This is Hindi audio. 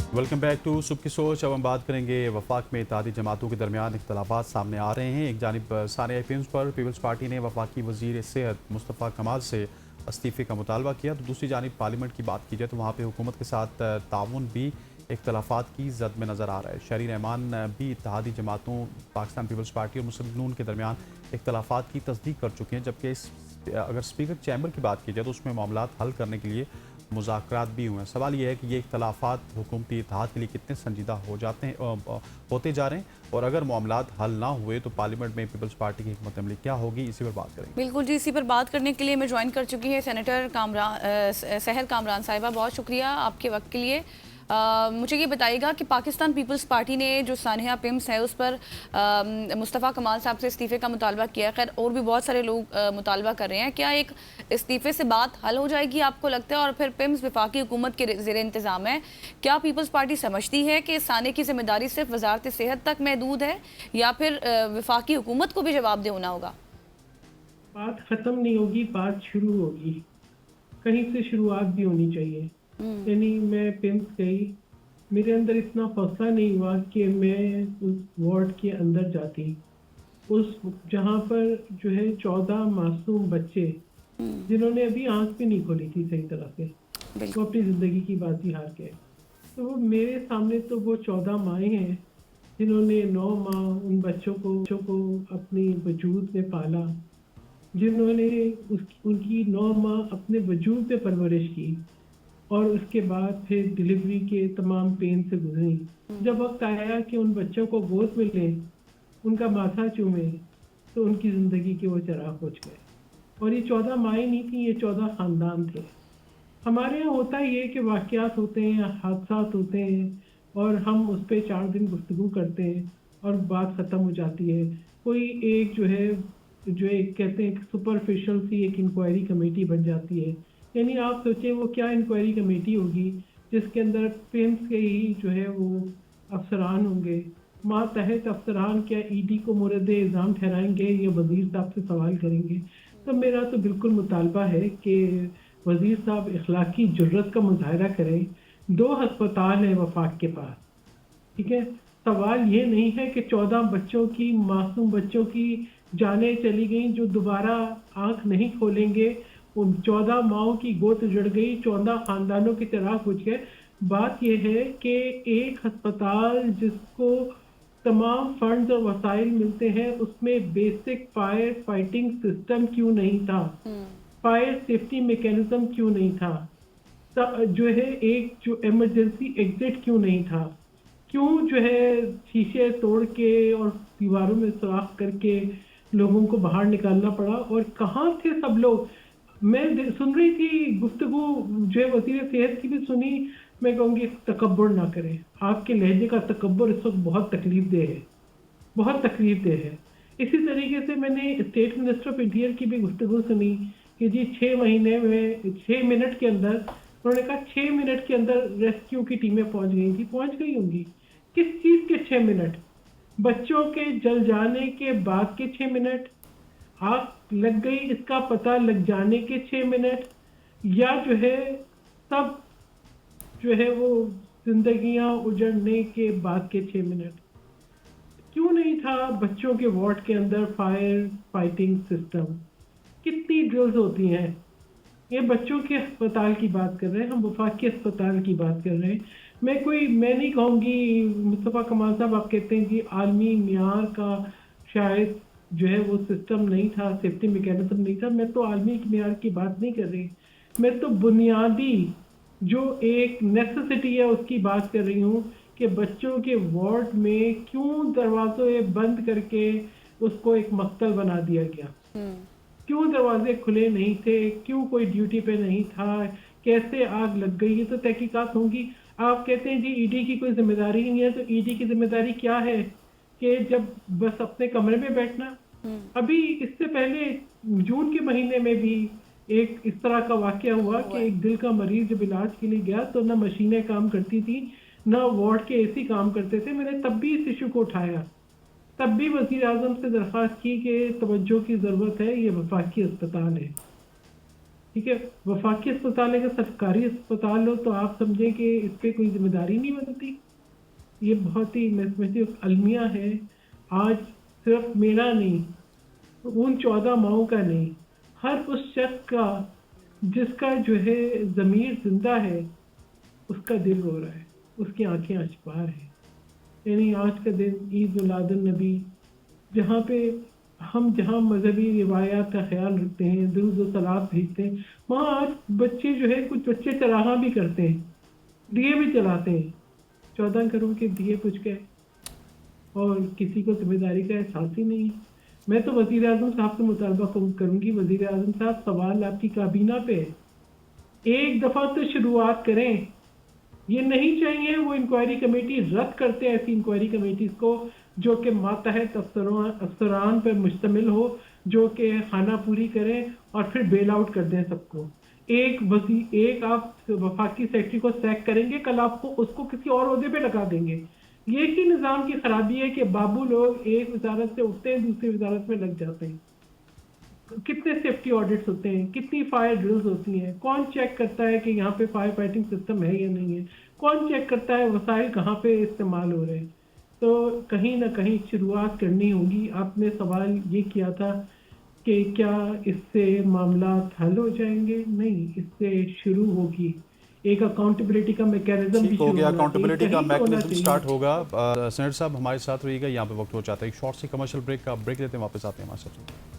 वेलकम बैक टू सुबह की सोच। अब हम बात करेंगे वफाक में इत्तेहादी जमातों के दरमियान इख्तलाफात सामने आ रहे हैं। एक जानिब सानिया पीम्स पर पीपल्स पार्टी ने वफाकी वजीर सेहत मुस्तफ़ा कमाल से इस्तीफ़े का मुतालबा किया, तो दूसरी जानिब पार्लियामेंट की बात की जाए तो वहाँ पर हुकूमत के साथ ताउन भी इख्तलाफात की जद में नज़र आ रहा है। शहरी रहमान भी इत्तेहादी जमातों पाकिस्तान पीपल्स पार्टी और मुस्लिम नून के दरमियान इख्तलाफात की तस्दीक कर चुके हैं, जबकि अगर स्पीकर चैम्बर की बात की जाए तो उसमें मामलात हल करने के लिए मुज़ाकरात भी हुए हैं। सवाल यह है कि ये इख्तलाफात हुकूमती इत्तेहाद के लिए कितने संजीदा होते जा रहे हैं, और अगर मामलात हल ना हुए तो पार्लियामेंट में पीपल्स पार्टी की हिकमत अमली क्या होगी, इसी पर बात करेंगे। बिल्कुल जी, इसी पर बात करने के लिए मैं ज्वाइन कर चुकी है सेनेटर सहर कामरान साहिबा। बहुत शुक्रिया आपके वक्त के लिए। मुझे ये बताइएगा कि पाकिस्तान पीपल्स पार्टी ने जो सानिया पिम्स है उस पर मुस्तफ़ा कमाल साहब से इस्तीफ़े का मुतालबा किया है। खैर और भी बहुत सारे लोग मुतालबा कर रहे हैं। क्या एक इस्तीफ़े से बात हल हो जाएगी आपको लगता है? और फिर पिम्स वफाकी हुकूमत के ज़ेर इंतज़ाम है, क्या पीपल्स पार्टी समझती है कि सानिया की जिम्मेदारी सिर्फ वजारत सेहत तक महदूद है, या फिर वफाकी हुकूमत को भी जवाबदेह होना होगा? बात खत्म नहीं होगी, बात शुरू होगी। कहीं से शुरुआत भी होनी चाहिए। यानी मैं पिम्स गई, मेरे अंदर इतना हौसला नहीं हुआ कि मैं उस वार्ड के अंदर जाती, उस जहाँ पर जो है 14 मासूम बच्चे जिन्होंने अभी आंख भी नहीं खोली थी सही तरह से, वो अपनी जिंदगी की बाजी हार गए। तो वो मेरे सामने तो वो 14 माएँ हैं जिन्होंने 9 माह उन बच्चों को अपनी वजूद में पाला, जिन्होंने उनकी 9 माह अपने वजूद पे परवरिश की और उसके बाद फिर डिलीवरी के तमाम पेन से गुजरी। जब वक्त आया कि उन बच्चों को गोद में लें, उनका माथा चूमे, तो उनकी ज़िंदगी के वो चिराग बुझ गए। और ये 14 माएँ नहीं थी, ये 14 ख़ानदान थे। हमारे यहाँ होता ये कि वाक़यात होते हैं, हादसात होते हैं और हम उस पे 4 दिन गुफ्तगू करते हैं और बात ख़त्म हो जाती है। कोई एक जो एक कहते हैं कि सुपरफिशियल सी एक इंक्वायरी कमेटी बन जाती है। यानी आप सोचें वो क्या इंक्वायरी कमेटी होगी जिसके अंदर पिम्स के ही जो है वो अफसरान होंगे। मातहत अफसरान क्या ईडी को मोरद इल्ज़ाम ठहराएंगे या वज़ीर साहब से सवाल करेंगे? तो मेरा तो बिल्कुल मुतालबा है कि वज़ीर साहब इखलाकी जुर्रत का मुज़ाहरा करें। 2 अस्पताल हैं वफाक के पास, ठीक है? सवाल ये नहीं है कि 14 बच्चों की, मासूम बच्चों की जानें चली गईं जो दोबारा आँख नहीं खोलेंगे। उन 14 माँओं की गोद उजड़ गई, 14 ख़ानदानों के चिराग बुझ गए। बात ये है कि एक अस्पताल जिसको तमाम फंड्स और वसाइल मिलते हैं, उसमें बेसिक फायर फाइटिंग सिस्टम क्यों नहीं था? फायर सेफ्टी मैकेनिज्म क्यों नहीं था? जो है एक जो इमरजेंसी एग्जिट क्यों नहीं था? क्यों जो है शीशे तोड़ के और दीवारों में सुराख करके लोगों को बाहर निकालना पड़ा? और कहाँ थे सब लोग? मैं सुन रही थी गुफ्तगू, जो है वज़ीर सेहत की भी सुनी। मैं कहूँगी तकब्बुर ना करें, आपके लहजे का तकब्बुर इस वक्त बहुत तकलीफदेह है, बहुत तकलीफदेह है। इसी तरीके से मैंने स्टेट मिनिस्टर ऑफ इंटीरियर की भी गुफ्तगू सुनी कि जी 6 महीने में 6 मिनट के अंदर, उन्होंने कहा 6 मिनट के अंदर रेस्क्यू की टीमें पहुंच गई थी। पहुंच गई होंगी किस चीज़ के 6 मिनट? बच्चों के जल जाने के बाद के 6 मिनट? आग लग गई इसका पता लग जाने के 6 मिनट? या जो है सब जो है वो जिंदगियां उजड़ने के बाद के 6 मिनट? क्यों नहीं था बच्चों के वार्ड के अंदर फायर फाइटिंग सिस्टम? कितनी ड्रिल्स होती हैं? ये बच्चों के अस्पताल की बात कर रहे हैं, हम वफाकी अस्पताल की बात कर रहे हैं। मैं नहीं कहूँगी मुस्तफ़ा कमाल साहब, आप कहते हैं कि आलमी मियार का शायद जो है वो सिस्टम नहीं था, सेफ्टी मैकेनिज्म नहीं था। मैं तो आलमी मियार की बात नहीं कर रही, मैं तो बुनियादी जो एक नेसेसिटी है उसकी बात कर रही हूँ कि बच्चों के वार्ड में क्यों दरवाजे बंद करके उसको एक मक्तल बना दिया गया? क्यों दरवाजे खुले नहीं थे? क्यों कोई ड्यूटी पे नहीं था? कैसे आग लग गई? ये तो तहकीकात होंगी। आप कहते हैं जी ईडी की कोई जिम्मेदारी नहीं है, तो ईडी की जिम्मेदारी क्या है कि जब बस अपने कमरे में बैठना? अभी इससे पहले जून के महीने में भी एक इस तरह का वाकया हुआ कि एक दिल का मरीज जब इलाज के लिए गया तो ना मशीनें काम करती थी, ना वार्ड के एसी काम करते थे। मैंने तब भी इस इशू को उठाया, तब भी वज़ीर आज़म से दरख्वास्त की कि तवज्जो की ज़रूरत है, ये वफाकी अस्पताल है। ठीक है, वफाकी अस्पताल अगर सरकारी अस्पताल हो तो आप समझें कि इस पे कोई जिम्मेदारी नहीं बनती। ये बहुत ही मैं समझती हूँ अलमिया है। आज सिर्फ मेरा नहीं, उन 14 माओं का नहीं, हर उस शख्स का जिसका जो है ज़मीर जिंदा है, उसका दिल रो रहा है, उसकी आंखें अशपार है। यानी आज का दिन ईद मिलादुन नबी, जहाँ पे हम जहाँ मजहबी रिवायात का ख्याल रखते हैं, दुरूद व सलात भेजते हैं, वहाँ आज बच्चे जो है, कुछ बच्चे चराहा भी करते हैं, दिए भी जलाते हैं। 14 करोड़ के दिए बुझ गए और किसी को जिम्मेदारी का एहसास ही नहीं है। मैं तो वजीर आजम साहब से मुतालबा करूंगी, वजीर आजम साहब सवाल आपकी काबीना पे है, एक दफा तो शुरुआत करें। ये नहीं चाहिए वो इंक्वायरी कमेटी रद्द करते हैं, ऐसी इंक्वायरी कमेटीज को जो कि मातहत अफसरान पर मुश्तमिल हो, जो कि खाना पूरी करें और फिर बेल आउट कर दें सबको। एक आप वफाकी सेक्रेटरी को सैक करेंगे, कल आपको उसको किसी और ओहदे पे लगा देंगे। ये ही निज़ाम की खराबी है कि बाबू लोग एक वजारत से उठते हैं, दूसरी वजारत में लग जाते हैं। कितने सेफ्टी ऑडिट्स होते हैं, कितनी फायर ड्रिल्स होती हैं, कौन चेक करता है कि यहाँ पे फायर फाइटिंग सिस्टम है या नहीं है, कौन चेक करता है वसाइल कहाँ पे इस्तेमाल हो रहे हैं। तो कहीं ना कहीं शुरुआत करनी होगी। आपने सवाल ये किया था कि क्या इससे मामला हल हो जाएंगे? नहीं, इससे शुरू होगी एक अकाउंटेबिलिटी का मैकेनिज्म भी ठीक हो शुरू गया, होना चाहिए, अकाउंटेबिलिटी का कहीं तो होना मैकेनिज्म चाहिए। स्टार्ट होगा। सेनेटर साहब हमारे साथ रहिएगा, यहाँ पे वक्त हो जाता है एक शॉर्ट सी कमर्शियल ब्रेक का। ब्रेक लेते हैं, वापस आते हैं हमारे साथ।